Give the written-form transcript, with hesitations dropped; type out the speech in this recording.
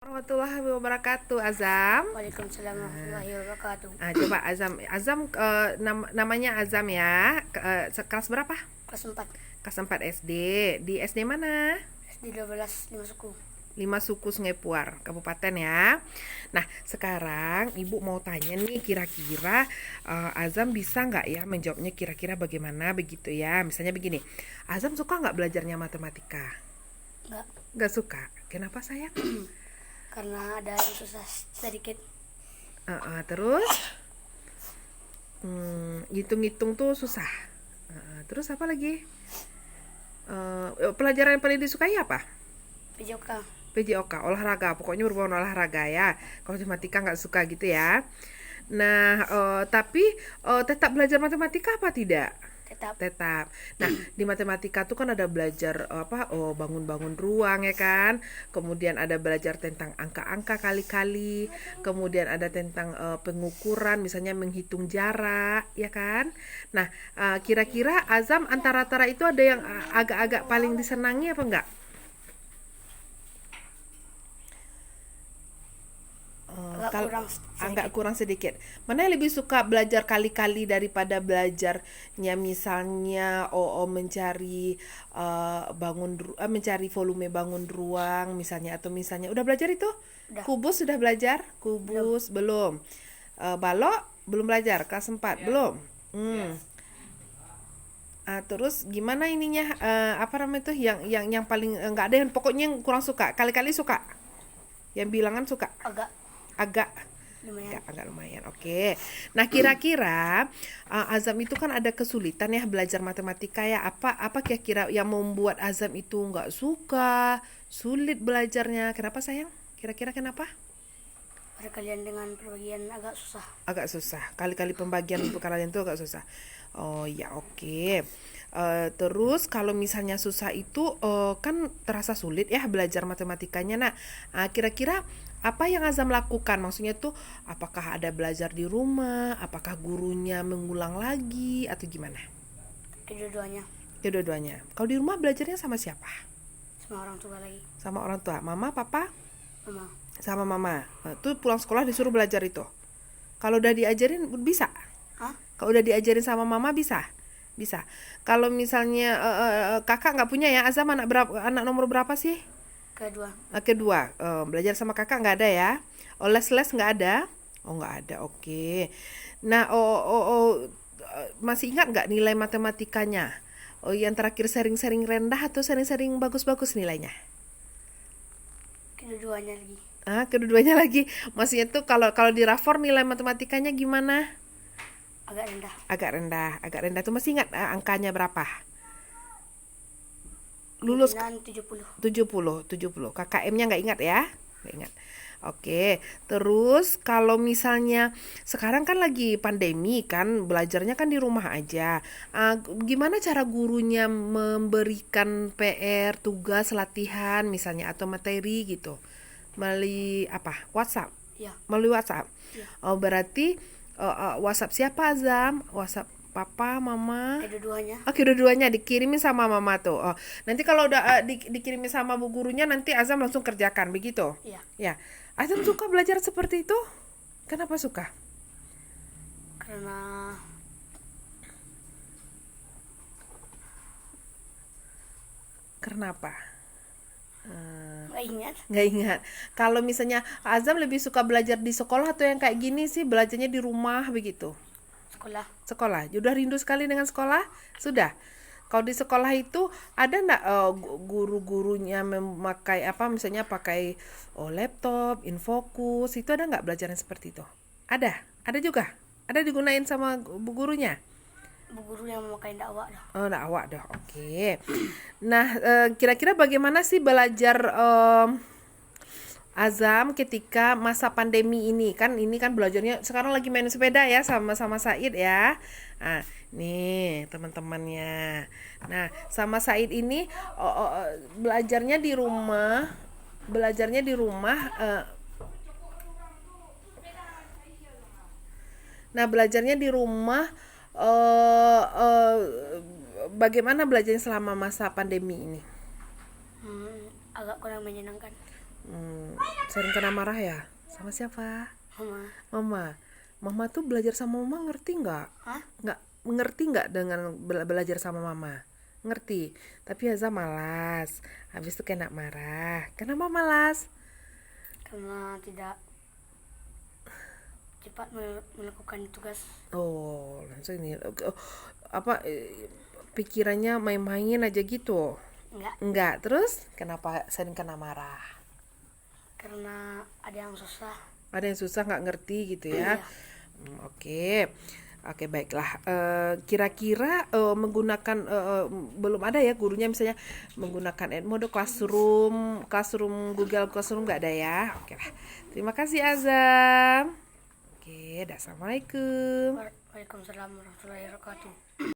Warahmatullahi wabarakatuh, Azam. Waalaikumsalam warahmatullahi wabarakatuh. Coba Azam, namanya Azam ya. Kelas berapa? Kelas 4 Kelas 4 SD. Di SD mana? SD 12 5 suku. 5 Suku Sungai Puar, Kabupaten ya. Nah, sekarang Ibu mau tanya nih, kira-kira Azam bisa nggak ya menjawabnya kira-kira bagaimana begitu ya. Misalnya begini, Azam suka nggak belajarnya matematika? Enggak, Nggak suka. Kenapa sayang? karena ada yang susah sedikit. Terus ngitung-ngitung tuh susah. Terus apa lagi? Pelajaran yang paling disukai apa? PJOK. PJOK, olahraga. Pokoknya berhubungan olahraga ya. Kalau matematika nggak suka gitu ya. Nah, tapi tetap belajar matematika apa tidak? Tetap. Nah, di matematika tuh kan ada belajar bangun-bangun ruang ya kan. Kemudian ada belajar tentang angka-angka kali-kali. Kemudian ada tentang pengukuran, misalnya menghitung jarak ya kan. Nah, kira-kira Azam antara itu ada yang agak-agak paling disenangi apa enggak? Agak kurang sedikit. Mana yang lebih suka belajar kali-kali daripada belajarnya misalnya mencari mencari volume bangun ruang misalnya, atau misalnya udah belajar itu? Udah. Kubus sudah belajar? Kubus belum. Balok belum belajar, kelas 4 belum. Terus gimana ininya, apa namanya tuh yang paling nggak ada yang pokoknya yang kurang suka, kali-kali suka, yang bilangan suka agak lumayan. Oke. Nah, kira-kira Azam itu kan ada kesulitan ya belajar matematika ya. Apa kira-kira yang membuat Azam itu nggak suka, sulit belajarnya? Kenapa sayang? Kira-kira kenapa? Perkalian dengan perbagian agak susah. Agak susah. Kali-kali pembagian perkalian itu agak susah. Oh ya, oke. Terus kalau misalnya susah itu kan terasa sulit ya belajar matematikanya. Nah, kira-kira apa yang Azam lakukan? Maksudnya tuh apakah ada belajar di rumah? Apakah gurunya mengulang lagi atau gimana? Kedua-duanya. Kalau di rumah belajarnya sama siapa? Sama orang tua lagi. Sama orang tua. Mama, papa? Mama. Sama mama. Tuh pulang sekolah disuruh belajar itu. Kalau udah diajarin bisa? Kalau udah diajarin sama mama bisa? Bisa. Kalau misalnya kakak nggak punya ya, Azam anak nomor berapa sih? Kedua. Belajar sama kakak nggak ada ya? Les nggak ada? Oh, nggak ada. Oke. Nah, masih ingat nggak nilai matematikanya? Yang terakhir sering-sering rendah atau sering-sering bagus-bagus nilainya? Kedua-duanya lagi. Maksudnya tuh kalau di rapor nilai matematikanya gimana? Agak rendah. Tuh masih ingat angkanya berapa? Lulus 70. KKM-nya nggak ingat ya? Nggak ingat. Oke, terus kalau misalnya sekarang kan lagi pandemi kan, belajarnya kan di rumah aja. Gimana cara gurunya memberikan PR, tugas, latihan misalnya atau materi gitu? Melalui apa? WhatsApp? Ya. Melalui WhatsApp? Ya. Oh, berarti WhatsApp siapa, Azam? WhatsApp papa, mama? Kedua-duanya dikirimin sama mama tuh. Nanti kalau udah dikirimin sama bu gurunya, nanti Azam langsung kerjakan begitu. Iya. Ya. Azam suka belajar seperti itu? Kenapa suka? Kenapa? Nggak ingat. Kalau misalnya Azam lebih suka belajar di sekolah atau yang kayak gini sih, belajarnya di rumah begitu? Sekolah. Udah rindu sekali dengan sekolah? Sudah. Kalau di sekolah itu ada nggak guru-gurunya memakai misalnya pakai laptop, infokus, itu ada nggak belajaran seperti itu? Ada juga. Ada digunain sama bu gurunya? Bu guru yang memakai dakwah dah. Dakwah dah. Oke. Nah, kira-kira bagaimana sih belajar Azam ketika masa pandemi ini? Ini kan belajarnya sekarang lagi main sepeda ya sama Said ya. Nih teman-temannya. Nah, sama Said ini belajarnya di rumah. Nah, belajarnya di rumah. Bagaimana belajarnya selama masa pandemi ini? Agak kurang menyenangkan. Sering kena marah ya? Sama siapa? Mama. Mama. Mama tuh belajar sama mama ngerti nggak? Hah? Ngerti nggak dengan belajar sama mama? Ngerti. Tapi Haza malas. Habis itu kena marah. Kenapa malas? Karena tidak cepat melakukan tugas. Oh, langsung ini. Pikirannya main-main aja gitu? Enggak. Terus kenapa sering kena marah? Karena ada yang susah. Ada yang susah nggak ngerti gitu ya? Oke. Oke, baiklah. Kira-kira menggunakan belum ada ya gurunya misalnya menggunakan Edmodo Classroom Google Classroom nggak ada ya? Oke lah. Terima kasih Azam. Oke, assalamualaikum. Waalaikumsalam warahmatullahi wabarakatuh.